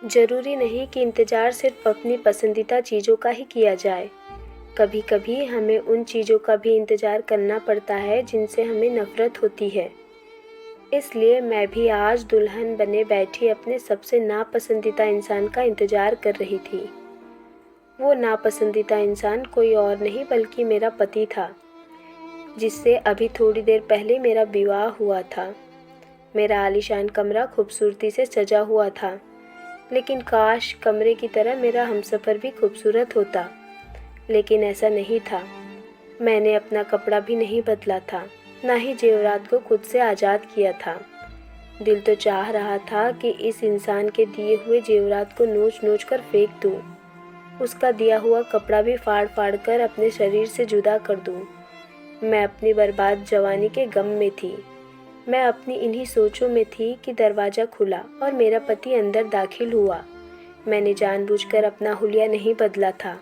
ज़रूरी नहीं कि इंतज़ार सिर्फ अपनी पसंदीदा चीज़ों का ही किया जाए। कभी कभी हमें उन चीज़ों का भी इंतज़ार करना पड़ता है जिनसे हमें नफ़रत होती है। इसलिए मैं भी आज दुल्हन बने बैठी अपने सबसे नापसंदीदा इंसान का इंतज़ार कर रही थी। वो नापसंदीदा इंसान कोई और नहीं बल्कि मेरा पति था, जिससे अभी थोड़ी देर पहले मेरा विवाह हुआ था। मेरा आलीशान कमरा खूबसूरती से सजा हुआ था, लेकिन काश कमरे की तरह मेरा हमसफ़र भी खूबसूरत होता। लेकिन ऐसा नहीं था। मैंने अपना कपड़ा भी नहीं बदला था, ना ही जेवरात को खुद से आज़ाद किया था। दिल तो चाह रहा था कि इस इंसान के दिए हुए जेवरात को नोच नोच कर फेंक दूँ। उसका दिया हुआ कपड़ा भी फाड़ फाड़ कर अपने शरीर से जुदा कर दूँ। मैं अपनी बर्बाद जवानी के गम में थी। मैं अपनी इन्हीं सोचों में थी कि दरवाज़ा खुला और मेरा पति अंदर दाखिल हुआ। मैंने जानबूझकर अपना हुलिया नहीं बदला था,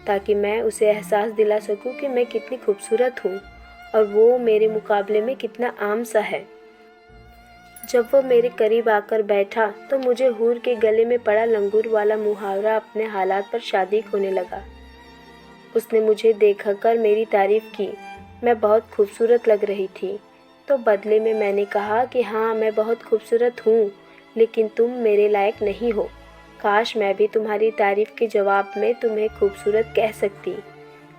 ताकि मैं उसे एहसास दिला सकूं कि मैं कितनी खूबसूरत हूँ और वो मेरे मुकाबले में कितना आम सा है। जब वो मेरे करीब आकर बैठा तो मुझे हूर के गले में पड़ा लंगूर वाला मुहावरा अपने हालात पर शादिक होने लगा। उसने मुझे देखकर मेरी तारीफ की। मैं बहुत खूबसूरत लग रही थी, तो बदले में मैंने कहा कि हाँ, मैं बहुत खूबसूरत हूँ, लेकिन तुम मेरे लायक नहीं हो। काश मैं भी तुम्हारी तारीफ के जवाब में तुम्हें खूबसूरत कह सकती,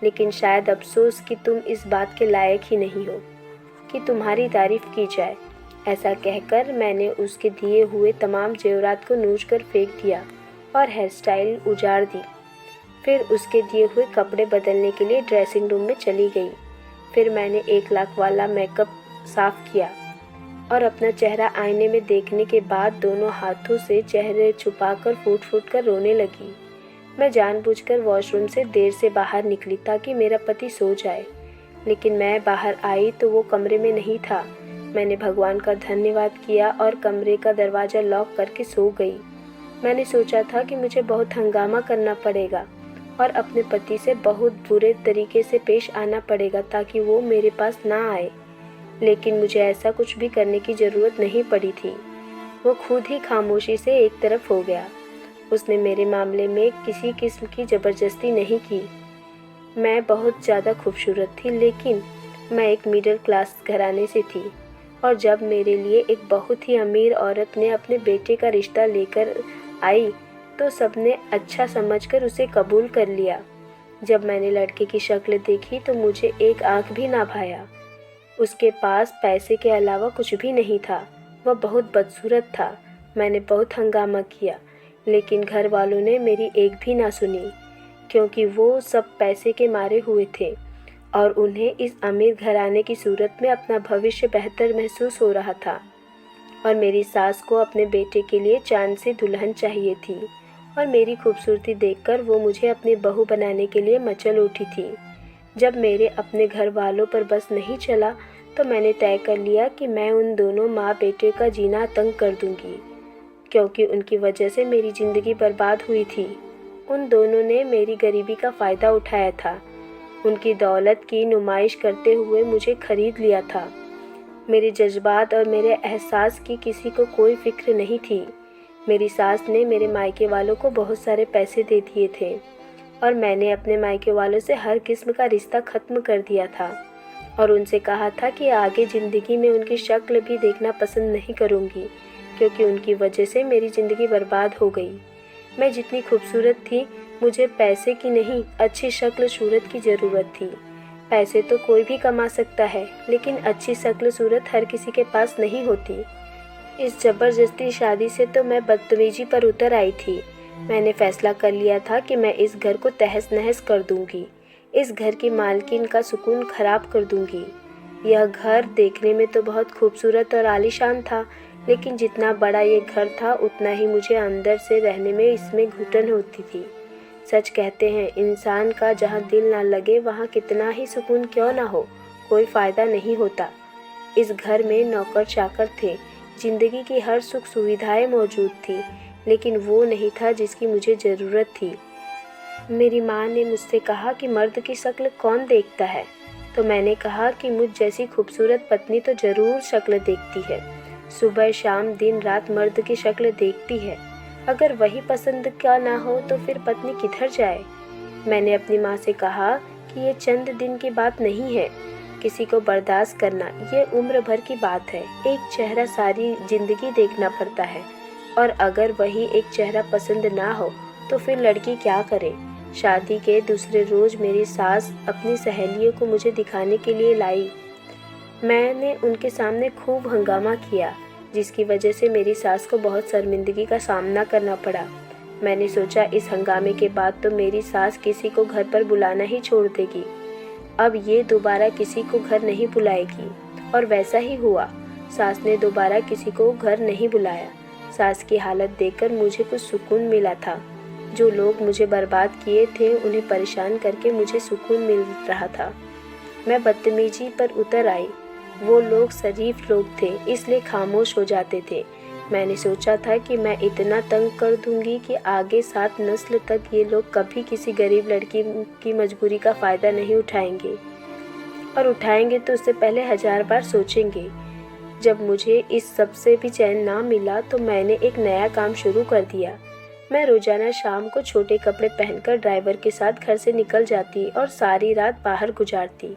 लेकिन शायद अफसोस कि तुम इस बात के लायक ही नहीं हो कि तुम्हारी तारीफ की जाए। ऐसा कहकर मैंने उसके दिए हुए तमाम जेवरात को नोच कर फेंक दिया और हेयर स्टाइल उजाड़ दी। फिर उसके दिए हुए कपड़े बदलने के लिए ड्रेसिंग रूम में चली गई। फिर मैंने 1 लाख वाला मेकअप साफ़ किया और अपना चेहरा आईने में देखने के बाद दोनों हाथों से चेहरे छुपाकर फूट फूट कर रोने लगी। मैं जानबूझकर वॉशरूम से देर से बाहर निकली ताकि मेरा पति सो जाए, लेकिन मैं बाहर आई तो वो कमरे में नहीं था। मैंने भगवान का धन्यवाद किया और कमरे का दरवाज़ा लॉक करके सो गई। मैंने सोचा था कि मुझे बहुत हंगामा करना पड़ेगा और अपने पति से बहुत बुरे तरीके से पेश आना पड़ेगा ताकि वो मेरे पास ना आए, लेकिन मुझे ऐसा कुछ भी करने की ज़रूरत नहीं पड़ी थी। वो खुद ही खामोशी से एक तरफ हो गया। उसने मेरे मामले में किसी किस्म की ज़बरदस्ती नहीं की। मैं बहुत ज़्यादा खूबसूरत थी, लेकिन मैं एक मिडिल क्लास घराने से थी, और जब मेरे लिए एक बहुत ही अमीर औरत ने अपने बेटे का रिश्ता लेकर आई तो सबने अच्छा समझकर उसे कबूल कर लिया। जब मैंने लड़के की शक्ल देखी तो मुझे एक आँख भी ना भाया। उसके पास पैसे के अलावा कुछ भी नहीं था। वह बहुत बदसूरत था। मैंने बहुत हंगामा किया, लेकिन घर वालों ने मेरी एक भी ना सुनी, क्योंकि वो सब पैसे के मारे हुए थे और उन्हें इस अमीर घराने की सूरत में अपना भविष्य बेहतर महसूस हो रहा था। और मेरी सास को अपने बेटे के लिए चांद सी दुल्हन चाहिए थी, और मेरी खूबसूरती देखकर वो मुझे अपनी बहू बनाने के लिए मचल उठी थी। जब मेरे अपने घर वालों पर बस नहीं चला तो मैंने तय कर लिया कि मैं उन दोनों माँ बेटे का जीना तंग कर दूंगी, क्योंकि उनकी वजह से मेरी ज़िंदगी बर्बाद हुई थी। उन दोनों ने मेरी गरीबी का फ़ायदा उठाया था। उनकी दौलत की नुमाइश करते हुए मुझे खरीद लिया था। मेरे जज्बात और मेरे एहसास की किसी को कोई फ़िक्र नहीं थी। मेरी सास ने मेरे मायके वालों को बहुत सारे पैसे दे दिए थे और मैंने अपने मायके वालों से हर किस्म का रिश्ता ख़त्म कर दिया था और उनसे कहा था कि आगे ज़िंदगी में उनकी शक्ल भी देखना पसंद नहीं करूँगी, क्योंकि उनकी वजह से मेरी ज़िंदगी बर्बाद हो गई। मैं जितनी खूबसूरत थी, मुझे पैसे की नहीं, अच्छी शक्ल सूरत की ज़रूरत थी। पैसे तो कोई भी कमा सकता है, लेकिन अच्छी शक्ल सूरत हर किसी के पास नहीं होती। इस ज़बरदस्ती शादी से तो मैं बदतमीजी पर उतर आई थी। मैंने फैसला कर लिया था कि मैं इस घर को तहस नहस कर दूंगी। इस घर की मालकिन का सुकून खराब कर दूंगी। यह घर देखने में तो बहुत खूबसूरत और आलीशान था, लेकिन जितना बड़ा ये घर था उतना ही मुझे अंदर से रहने में इसमें घुटन होती थी। सच कहते हैं, इंसान का जहाँ दिल ना लगे वहाँ कितना ही सुकून क्यों ना हो, कोई फ़ायदा नहीं होता। इस घर में नौकर चाकर थे, जिंदगी की हर सुख सुविधाएं मौजूद थी, लेकिन वो नहीं था जिसकी मुझे ज़रूरत थी। मेरी माँ ने मुझसे कहा कि मर्द की शक्ल कौन देखता है, तो मैंने कहा कि मुझ जैसी खूबसूरत पत्नी तो ज़रूर शक्ल देखती है। सुबह शाम दिन रात मर्द की शक्ल देखती है। अगर वही पसंद का ना हो तो फिर पत्नी किधर जाए। मैंने अपनी माँ से कहा कि ये चंद दिन की बात नहीं है, किसी को बर्दाश्त करना ये उम्र भर की बात है। एक चेहरा सारी जिंदगी देखना पड़ता है, और अगर वही एक चेहरा पसंद ना हो तो फिर लड़की क्या करे। शादी के दूसरे रोज मेरी सास अपनी सहेलियों को मुझे दिखाने के लिए लाई। मैंने उनके सामने खूब हंगामा किया, जिसकी वजह से मेरी सास को बहुत शर्मिंदगी का सामना करना पड़ा। मैंने सोचा इस हंगामे के बाद तो मेरी सास किसी को घर पर बुलाना ही छोड़ देगी। अब ये दोबारा किसी को घर नहीं बुलाएगी। और वैसा ही हुआ। सास ने दोबारा किसी को घर नहीं बुलाया। सास की हालत देखकर मुझे कुछ सुकून मिला था। जो लोग मुझे बर्बाद किए थे उन्हें परेशान करके मुझे सुकून मिल रहा था। मैं बदतमीजी पर उतर आई। वो लोग शरीफ लोग थे, इसलिए खामोश हो जाते थे। मैंने सोचा था कि मैं इतना तंग कर दूंगी कि आगे 7 नस्ल तक ये लोग कभी किसी गरीब लड़की की मजबूरी का फ़ायदा नहीं उठाएंगे, और उठाएंगे तो उससे पहले 1000 बार सोचेंगे। जब मुझे इस सब से भी चैन ना मिला तो मैंने एक नया काम शुरू कर दिया। मैं रोज़ाना शाम को छोटे कपड़े पहनकर ड्राइवर के साथ घर से निकल जाती और सारी रात बाहर गुजारती।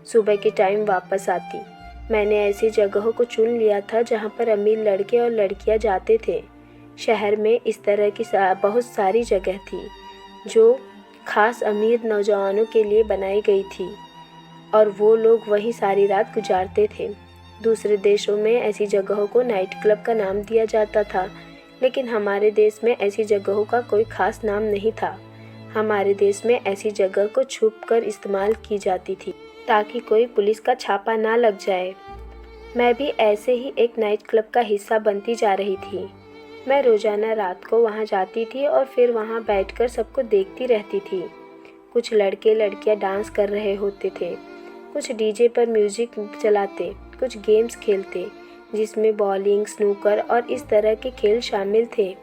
सुबह के टाइम वापस आती। मैंने ऐसी जगहों को चुन लिया था जहाँ पर अमीर लड़के और लड़कियाँ जाते थे। शहर में इस तरह की बहुत सारी जगह थी जो खास अमीर नौजवानों के लिए बनाई गई थी, और वो लोग वहीं सारी रात गुजारते थे। दूसरे देशों में ऐसी जगहों को नाइट क्लब का नाम दिया जाता था, लेकिन हमारे देश में ऐसी जगहों का कोई खास नाम नहीं था। हमारे देश में ऐसी जगह को छुपकर इस्तेमाल की जाती थी ताकि कोई पुलिस का छापा ना लग जाए। मैं भी ऐसे ही एक नाइट क्लब का हिस्सा बनती जा रही थी। मैं रोज़ाना रात को वहाँ जाती थी और फिर वहाँ बैठकर सबको देखती रहती थी। कुछ लड़के लड़कियाँ डांस कर रहे होते थे, कुछ डीजे पर म्यूज़िक चलाते, कुछ गेम्स खेलते जिसमें बॉलिंग, स्नूकर और इस तरह के खेल शामिल थे।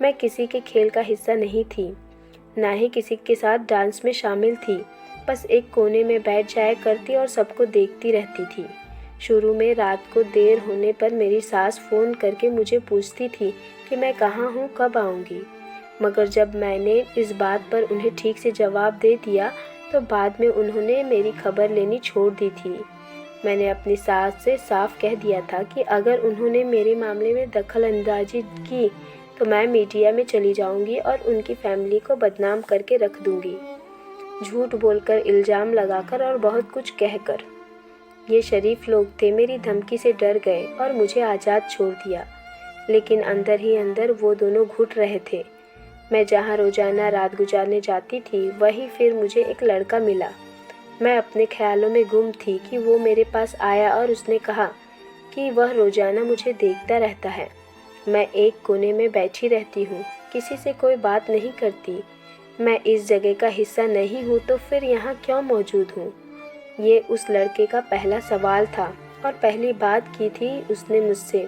मैं किसी के खेल का हिस्सा नहीं थी, ना ही किसी के साथ डांस में शामिल थी। बस एक कोने में बैठ जाया करती और सबको देखती रहती थी। शुरू में रात को देर होने पर मेरी सास फ़ोन करके मुझे पूछती थी कि मैं कहाँ हूँ, कब आऊँगी। मगर जब मैंने इस बात पर उन्हें ठीक से जवाब दे दिया तो बाद में उन्होंने मेरी खबर लेनी छोड़ दी थी। मैंने अपनी सास से साफ कह दिया था कि अगर उन्होंने मेरे मामले में दखल अंदाजी की तो मैं मीडिया में चली जाऊँगी और उनकी फैमिली को बदनाम करके रख दूँगी। झूठ बोलकर, इल्ज़ाम लगाकर और बहुत कुछ कहकर। ये शरीफ लोग थे मेरी धमकी से डर गए और मुझे आज़ाद छोड़ दिया, लेकिन अंदर ही अंदर वो दोनों घुट रहे थे। मैं जहाँ रोज़ाना रात गुजारने जाती थी वहीं फिर मुझे एक लड़का मिला। मैं अपने ख्यालों में गुम थी कि वो मेरे पास आया और उसने कहा कि वह रोज़ाना मुझे देखता रहता है। मैं एक कोने में बैठी रहती हूँ, किसी से कोई बात नहीं करती। मैं इस जगह का हिस्सा नहीं हूँ तो फिर यहाँ क्यों मौजूद हूँ? ये उस लड़के का पहला सवाल था और पहली बात की थी उसने मुझसे।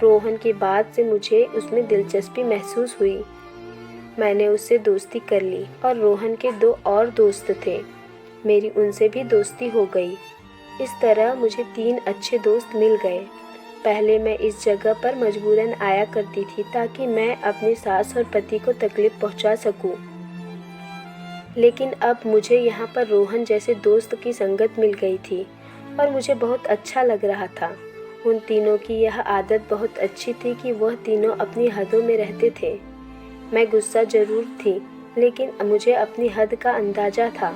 रोहन की बात से मुझे उसमें दिलचस्पी महसूस हुई। मैंने उससे दोस्ती कर ली और रोहन के 2 और दोस्त थे, मेरी उनसे भी दोस्ती हो गई। इस तरह मुझे 3 अच्छे दोस्त मिल गए। पहले मैं इस जगह पर मजबूरन आया करती थी ताकि मैं अपनी सास और पति को तकलीफ़ पहुंचा सकूं। लेकिन अब मुझे यहाँ पर रोहन जैसे दोस्त की संगत मिल गई थी और मुझे बहुत अच्छा लग रहा था। उन तीनों की यह आदत बहुत अच्छी थी कि वह तीनों अपनी हदों में रहते थे। मैं गुस्सा ज़रूर थी, लेकिन मुझे अपनी हद का अंदाज़ा था।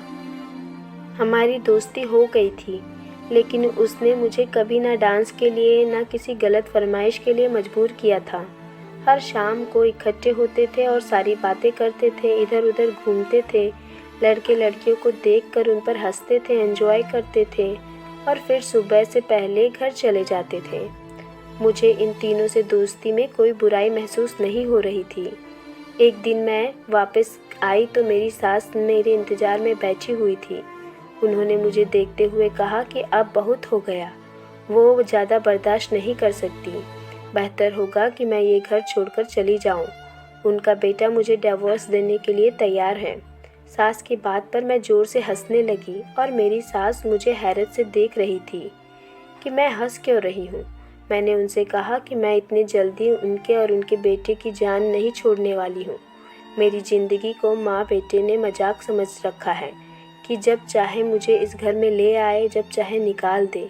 हमारी दोस्ती हो गई थी, लेकिन उसने मुझे कभी ना डांस के लिए ना किसी गलत फरमाइश के लिए मजबूर किया था। हर शाम को इकट्ठे होते थे और सारी बातें करते थे, इधर उधर घूमते थे, लड़के लड़कियों को देखकर उन पर हंसते थे, एंजॉय करते थे और फिर सुबह से पहले घर चले जाते थे। मुझे इन तीनों से दोस्ती में कोई बुराई महसूस नहीं हो रही थी। एक दिन मैं वापस आई तो मेरी सास मेरे इंतज़ार में बैठी हुई थी। उन्होंने मुझे देखते हुए कहा कि अब बहुत हो गया, वो ज़्यादा बर्दाश्त नहीं कर सकती। बेहतर होगा कि मैं ये घर छोड़कर चली जाऊं। उनका बेटा मुझे डिवोर्स देने के लिए तैयार है। सास की बात पर मैं ज़ोर से हंसने लगी और मेरी सास मुझे हैरत से देख रही थी कि मैं हंस क्यों रही हूँ। मैंने उनसे कहा कि मैं इतनी जल्दी उनके और उनके बेटे की जान नहीं छोड़ने वाली हूँ। मेरी ज़िंदगी को माँ बेटे ने मजाक समझ रखा है कि जब चाहे मुझे इस घर में ले आए, जब चाहे निकाल दे।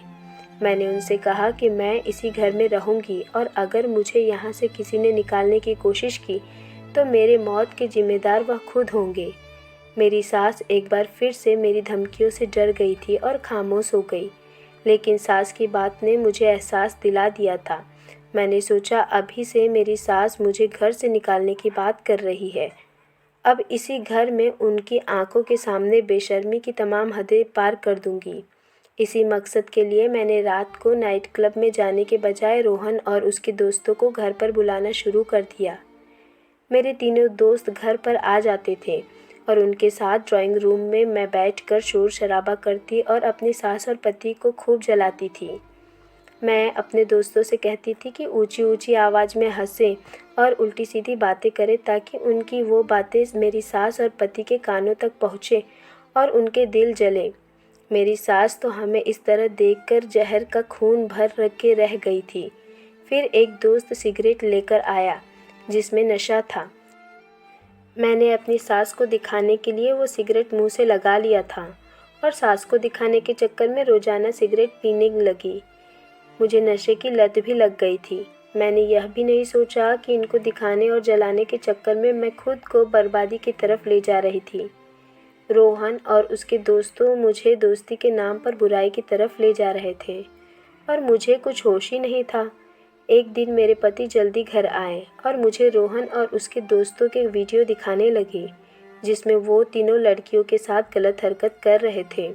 मैंने उनसे कहा कि मैं इसी घर में रहूँगी और अगर मुझे यहाँ से किसी ने निकालने की कोशिश की तो मेरे मौत के ज़िम्मेदार वह खुद होंगे। मेरी सास एक बार फिर से मेरी धमकियों से डर गई थी और खामोश हो गई, लेकिन सास की बात ने मुझे एहसास दिला दिया था। मैंने सोचा अभी से मेरी सास मुझे घर से निकालने की बात कर रही है। अब इसी घर में उनकी आंखों के सामने बेशर्मी की तमाम हदें पार कर दूंगी। इसी मकसद के लिए मैंने रात को नाइट क्लब में जाने के बजाय रोहन और उसके दोस्तों को घर पर बुलाना शुरू कर दिया। मेरे तीनों दोस्त घर पर आ जाते थे और उनके साथ ड्राइंग रूम में मैं बैठकर शोर शराबा करती और अपनी सास और पति को खूब जलाती थी। मैं अपने दोस्तों से कहती थी कि ऊंची ऊंची आवाज़ में हंसें और उल्टी सीधी बातें करें ताकि उनकी वो बातें मेरी सास और पति के कानों तक पहुँचे और उनके दिल जले। मेरी सास तो हमें इस तरह देखकर जहर का खून भर रख के रह गई थी। फिर एक दोस्त सिगरेट लेकर आया जिसमें नशा था। मैंने अपनी सास को दिखाने के लिए वो सिगरेट मुंह से लगा लिया था और सास को दिखाने के चक्कर में रोज़ाना सिगरेट पीने लगी। मुझे नशे की लत भी लग गई थी। मैंने यह भी नहीं सोचा कि इनको दिखाने और जलाने के चक्कर में मैं खुद को बर्बादी की तरफ ले जा रही थी। रोहन और उसके दोस्तों मुझे दोस्ती के नाम पर बुराई की तरफ ले जा रहे थे और मुझे कुछ होश ही नहीं था। एक दिन मेरे पति जल्दी घर आए और मुझे रोहन और उसके दोस्तों के वीडियो दिखाने लगे जिसमें वो तीनों लड़कियों के साथ गलत हरकत कर रहे थे।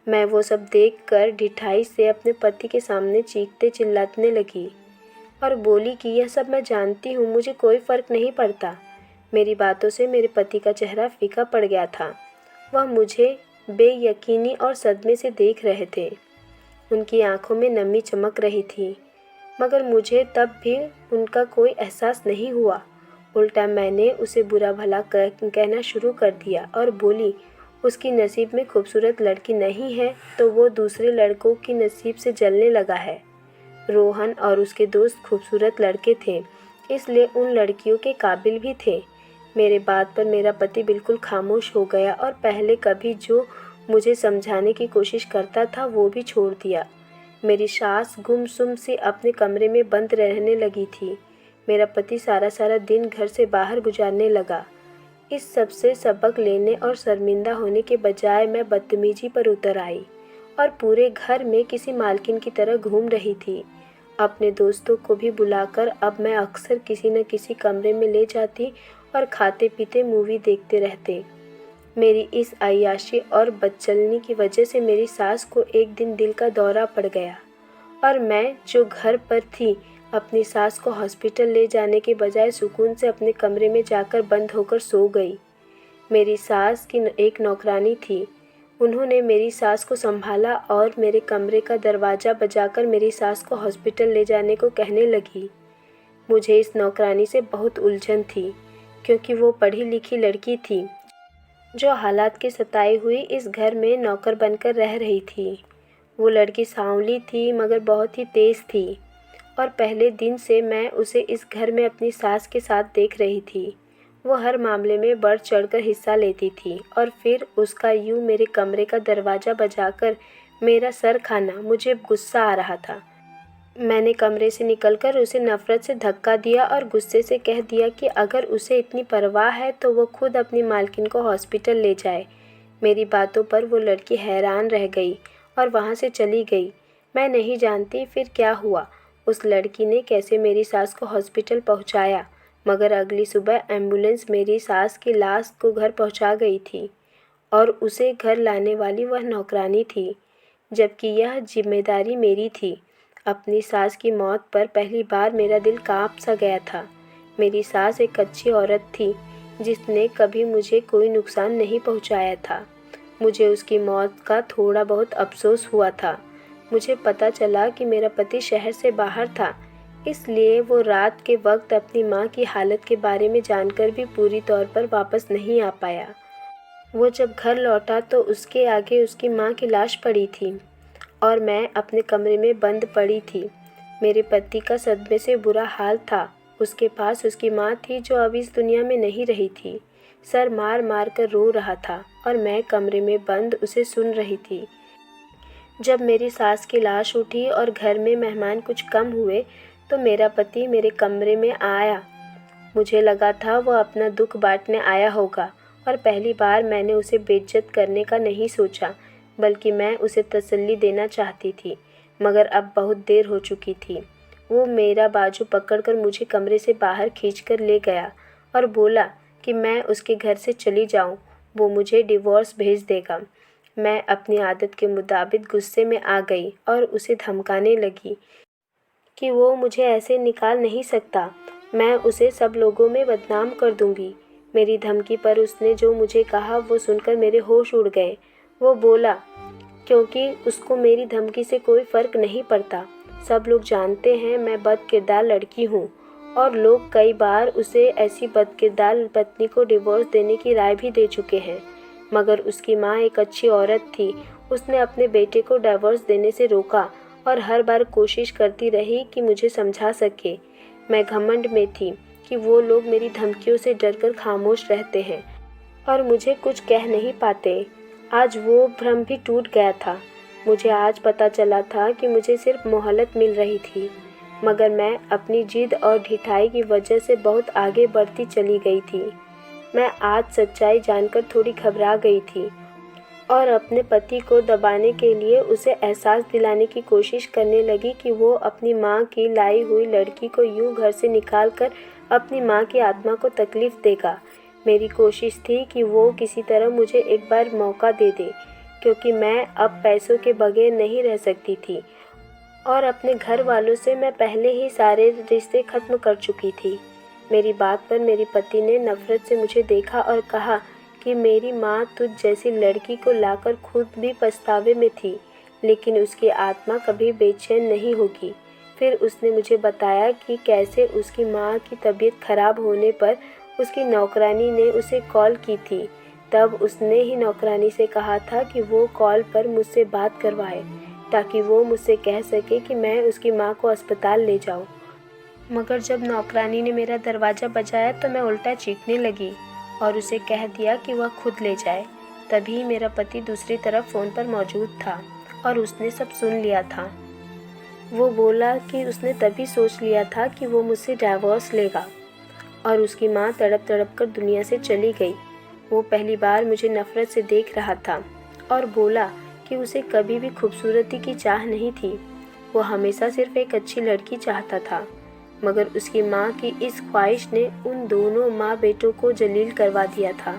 मैं वो सब देखकर ढिठाई से अपने पति के सामने चीखते चिल्लाने लगी और बोली कि यह सब मैं जानती हूँ, मुझे कोई फ़र्क नहीं पड़ता। मेरी बातों से मेरे पति का चेहरा फीका पड़ गया था। वह मुझे बेयकीनी और सदमे से देख रहे थे। उनकी आंखों में नमी चमक रही थी, मगर मुझे तब भी उनका कोई एहसास नहीं हुआ। उल्टा मैंने उसे बुरा भला कहना शुरू कर दिया और बोली, उसकी नसीब में खूबसूरत लड़की नहीं है तो वो दूसरे लड़कों की नसीब से जलने लगा है। रोहन और उसके दोस्त खूबसूरत लड़के थे, इसलिए उन लड़कियों के काबिल भी थे। मेरे बात पर मेरा पति बिल्कुल खामोश हो गया और पहले कभी जो मुझे समझाने की कोशिश करता था वो भी छोड़ दिया। मेरी सास गुमसुम सी अपने कमरे में बंद रहने लगी थी। मेरा पति सारा सारा दिन घर से बाहर गुजारने लगा। इस सब से सबक लेने और शर्मिंदा होने के बजाय मैं बदतमीजी पर उतर आई और पूरे घर में किसी मालकिन की तरह घूम रही थी। अपने दोस्तों को भी बुलाकर अब मैं अक्सर किसी न किसी कमरे में ले जाती और खाते पीते मूवी देखते रहते। मेरी इस अय्याशी और बदचलनी की वजह से मेरी सास को एक दिन दिल का दौरा पड़ गया और मैं जो घर पर थी अपनी सास को हॉस्पिटल ले जाने के बजाय सुकून से अपने कमरे में जाकर बंद होकर सो गई। मेरी सास की एक नौकरानी थी। उन्होंने मेरी सास को संभाला और मेरे कमरे का दरवाज़ा बजाकर मेरी सास को हॉस्पिटल ले जाने को कहने लगी। मुझे इस नौकरानी से बहुत उलझन थी क्योंकि वो पढ़ी लिखी लड़की थी जो हालात की सताई हुई इस घर में नौकर बनकर रह रही थी। वो लड़की सांवली थी मगर बहुत ही तेज़ थी और पहले दिन से मैं उसे इस घर में अपनी सास के साथ देख रही थी। वो हर मामले में बढ़ चढ़कर हिस्सा लेती थी और फिर उसका यूं मेरे कमरे का दरवाज़ा बजाकर मेरा सर खाना मुझे गुस्सा आ रहा था। मैंने कमरे से निकलकर उसे नफ़रत से धक्का दिया और गुस्से से कह दिया कि अगर उसे इतनी परवाह है तो वो खुद अपनी मालकिन को हॉस्पिटल ले जाए। मेरी बातों पर वो लड़की हैरान रह गई और वहाँ से चली गई। मैं नहीं जानती फिर क्या हुआ, उस लड़की ने कैसे मेरी सास को हॉस्पिटल पहुँचाया, मगर अगली सुबह एम्बुलेंस मेरी सास की लाश को घर पहुँचा गई थी और उसे घर लाने वाली वह नौकरानी थी, जबकि यह जिम्मेदारी मेरी थी। अपनी सास की मौत पर पहली बार मेरा दिल काँप सा गया था। मेरी सास एक अच्छी औरत थी जिसने कभी मुझे कोई नुकसान नहीं पहुंचाया था। मुझे उसकी मौत का थोड़ा बहुत अफसोस हुआ था। मुझे पता चला कि मेरा पति शहर से बाहर था, इसलिए वो रात के वक्त अपनी माँ की हालत के बारे में जानकर भी पूरी तौर पर वापस नहीं आ पाया। वो जब घर लौटा तो उसके आगे उसकी माँ की लाश पड़ी थी और मैं अपने कमरे में बंद पड़ी थी। मेरे पति का सदमे से बुरा हाल था। उसके पास उसकी माँ थी जो अब इस दुनिया में नहीं रही थी। सर मार मार कर रो रहा था और मैं कमरे में बंद उसे सुन रही थी। जब मेरी सास की लाश उठी और घर में मेहमान कुछ कम हुए तो मेरा पति मेरे कमरे में आया। मुझे लगा था वह अपना दुख बांटने आया होगा और पहली बार मैंने उसे बेइज्जत करने का नहीं सोचा, बल्कि मैं उसे तसल्ली देना चाहती थी। मगर अब बहुत देर हो चुकी थी। वो मेरा बाजू पकड़कर मुझे कमरे से बाहर खींचकर ले गया और बोला कि मैं उसके घर से चली जाऊं, वो मुझे डिवोर्स भेज देगा। मैं अपनी आदत के मुताबिक गुस्से में आ गई और उसे धमकाने लगी कि वो मुझे ऐसे निकाल नहीं सकता, मैं उसे सब लोगों में बदनाम कर दूंगी। मेरी धमकी पर उसने जो मुझे कहा वो सुनकर मेरे होश उड़ गए। वो बोला क्योंकि उसको मेरी धमकी से कोई फ़र्क नहीं पड़ता। सब लोग जानते हैं मैं बदकिरदार लड़की हूँ और लोग कई बार उसे ऐसी बदकिरदार पत्नी को डिवोर्स देने की राय भी दे चुके हैं। मगर उसकी माँ एक अच्छी औरत थी। उसने अपने बेटे को डिवोर्स देने से रोका और हर बार कोशिश करती रही कि मुझे समझा सके। मैं घमंड में थी कि वो लोग मेरी धमकियों से डरकर खामोश रहते हैं और मुझे कुछ कह नहीं पाते। आज वो भ्रम भी टूट गया था। मुझे आज पता चला था कि मुझे सिर्फ मोहलत मिल रही थी, मगर मैं अपनी जिद और ढिठाई की वजह से बहुत आगे बढ़ती चली गई थी। मैं आज सच्चाई जानकर थोड़ी घबरा गई थी और अपने पति को दबाने के लिए उसे एहसास दिलाने की कोशिश करने लगी कि वो अपनी माँ की लाई हुई लड़की को यूं घर से निकालकर अपनी माँ की आत्मा को तकलीफ़ देगा। मेरी कोशिश थी कि वो किसी तरह मुझे एक बार मौका दे दे, क्योंकि मैं अब पैसों के बगैर नहीं रह सकती थी और अपने घर वालों से मैं पहले ही सारे रिश्ते ख़त्म कर चुकी थी। मेरी बात पर मेरे पति ने नफ़रत से मुझे देखा और कहा कि मेरी माँ तुझ जैसी लड़की को लाकर खुद भी पछतावे में थी, लेकिन उसकी आत्मा कभी बेचैन नहीं होगी। फिर उसने मुझे बताया कि कैसे उसकी माँ की तबीयत खराब होने पर उसकी नौकरानी ने उसे कॉल की थी। तब उसने ही नौकरानी से कहा था कि वो कॉल पर मुझसे बात करवाए ताकि वो मुझसे कह सके कि मैं उसकी माँ को अस्पताल ले जाऊँ। मगर जब नौकरानी ने मेरा दरवाज़ा बजाया तो मैं उल्टा चीखने लगी और उसे कह दिया कि वह खुद ले जाए। तभी मेरा पति दूसरी तरफ फ़ोन पर मौजूद था और उसने सब सुन लिया था। वो बोला कि उसने तभी सोच लिया था कि वो मुझसे डिवोर्स लेगा और उसकी माँ तड़प तड़प कर दुनिया से चली गई। वो पहली बार मुझे नफ़रत से देख रहा था और बोला कि उसे कभी भी खूबसूरती की चाह नहीं थी, वो हमेशा सिर्फ एक अच्छी लड़की चाहता था। मगर उसकी माँ की इस ख्वाहिश ने उन दोनों माँ बेटों को जलील करवा दिया था।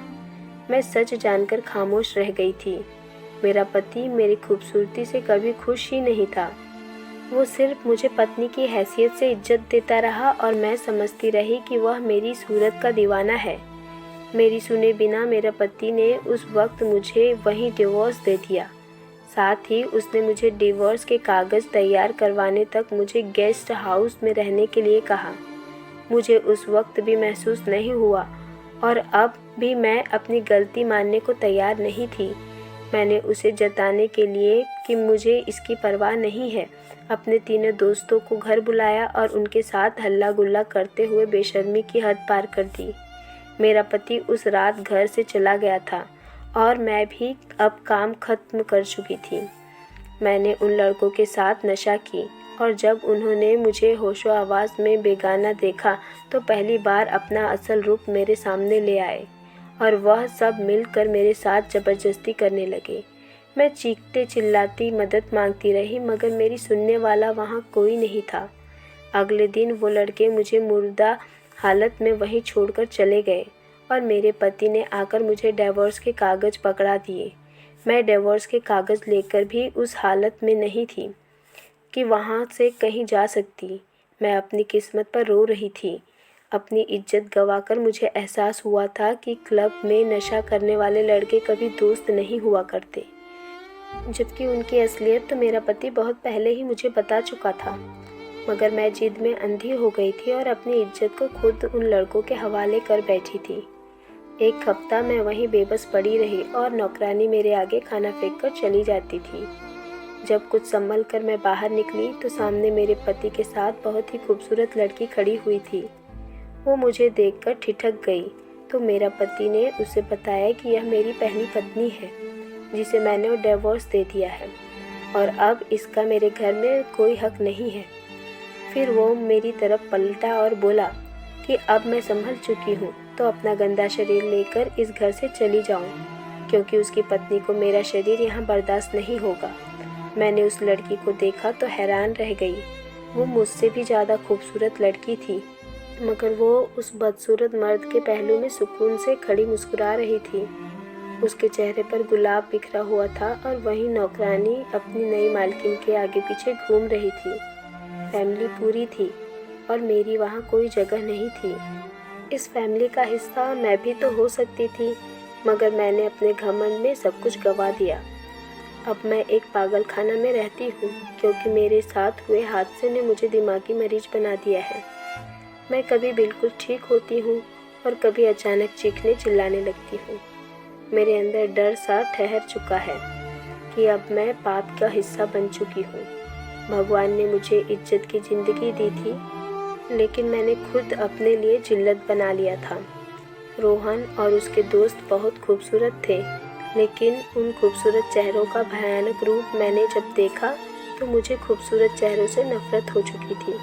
मैं सच जानकर खामोश रह गई थी। मेरा पति मेरी खूबसूरती से कभी खुश ही नहीं था। वो सिर्फ मुझे पत्नी की हैसियत से इज्जत देता रहा और मैं समझती रही कि वह मेरी सूरत का दीवाना है। मेरी सुने बिना मेरा पति ने उस वक्त मुझे वहीं डिवोर्स दे दिया। साथ ही उसने मुझे डिवोर्स के कागज़ तैयार करवाने तक मुझे गेस्ट हाउस में रहने के लिए कहा। मुझे उस वक्त भी महसूस नहीं हुआ और अब भी मैं अपनी गलती मानने को तैयार नहीं थी। मैंने उसे जताने के लिए कि मुझे इसकी परवाह नहीं है, अपने तीनों दोस्तों को घर बुलाया और उनके साथ हल्ला गुल्ला करते हुए बेशर्मी की हद पार कर दी। मेरा पति उस रात घर से चला गया था और मैं भी अब काम ख़त्म कर चुकी थी। मैंने उन लड़कों के साथ नशा की और जब उन्होंने मुझे होशो आवाज़ में बेगाना देखा तो पहली बार अपना असल रूप मेरे सामने ले आए और वह सब मिलकर मेरे साथ ज़बरदस्ती करने लगे। मैं चीखते चिल्लाती मदद मांगती रही, मगर मेरी सुनने वाला वहाँ कोई नहीं था। अगले दिन वो लड़के मुझे मुर्दा हालत में वहीं छोड़कर चले गए और मेरे पति ने आकर मुझे डिवोर्स के कागज़ पकड़ा दिए। मैं डिवोर्स के कागज़ लेकर भी उस हालत में नहीं थी कि वहाँ से कहीं जा सकती। मैं अपनी किस्मत पर रो रही थी। अपनी इज्जत गंवाकर मुझे एहसास हुआ था कि क्लब में नशा करने वाले लड़के कभी दोस्त नहीं हुआ करते, जबकि उनकी असलियत तो मेरा पति बहुत पहले ही मुझे बता चुका था। मगर मैं जिद में अंधी हो गई थी और अपनी इज्जत को खुद उन लड़कों के हवाले कर बैठी थी। एक हफ्ता मैं वहीं बेबस पड़ी रही और नौकरानी मेरे आगे खाना फेंक कर चली जाती थी। जब कुछ संभल कर मैं बाहर निकली तो सामने मेरे पति के साथ बहुत ही खूबसूरत लड़की खड़ी हुई थी। वो मुझे देखकर ठिठक गई तो मेरा पति ने उसे बताया कि यह मेरी पहली पत्नी है जिसे मैंने डिवोर्स दे दिया है और अब इसका मेरे घर में कोई हक नहीं है। फिर वो मेरी तरफ पलटा और बोला कि अब मैं संभल चुकी हूँ तो अपना गंदा शरीर लेकर इस घर से चली जाऊँ, क्योंकि उसकी पत्नी को मेरा शरीर यहाँ बर्दाश्त नहीं होगा। मैंने उस लड़की को देखा तो हैरान रह गई। वो मुझसे भी ज़्यादा खूबसूरत लड़की थी, मगर वो उस बदसूरत मर्द के पहलू में सुकून से खड़ी मुस्कुरा रही थी। उसके चेहरे पर गुलाब बिखरा हुआ था और वहीं नौकरानी अपनी नई मालकिन के आगे पीछे घूम रही थी। फैमिली पूरी थी और मेरी वहाँ कोई जगह नहीं थी। इस फैमिली का हिस्सा मैं भी तो हो सकती थी, मगर मैंने अपने घमंड में सब कुछ गंवा दिया। अब मैं एक पागल खाना में रहती हूँ क्योंकि मेरे साथ हुए हादसे ने मुझे दिमागी मरीज बना दिया है। मैं कभी बिल्कुल ठीक होती हूँ और कभी अचानक चीखने चिल्लाने लगती हूँ। मेरे अंदर डर सा ठहर चुका है कि अब मैं पाप का हिस्सा बन चुकी हूँ। भगवान ने मुझे इज्जत की ज़िंदगी दी थी, लेकिन मैंने खुद अपने लिए जिल्लत बना लिया था। रोहन और उसके दोस्त बहुत खूबसूरत थे, लेकिन उन खूबसूरत चेहरों का भयानक रूप मैंने जब देखा तो मुझे खूबसूरत चेहरों से नफरत हो चुकी थी।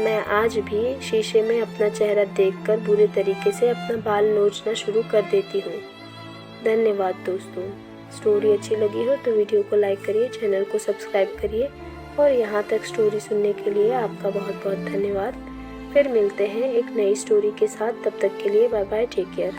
मैं आज भी शीशे में अपना चेहरा देखकर बुरे तरीके से अपना बाल नोचना शुरू कर देती हूँ। धन्यवाद दोस्तों। स्टोरी अच्छी लगी हो तो वीडियो को लाइक करिए, चैनल को सब्सक्राइब करिए और यहाँ तक स्टोरी सुनने के लिए आपका बहुत बहुत धन्यवाद। फिर मिलते हैं एक नई स्टोरी के साथ, तब तक के लिए बाय बाय, टेक केयर।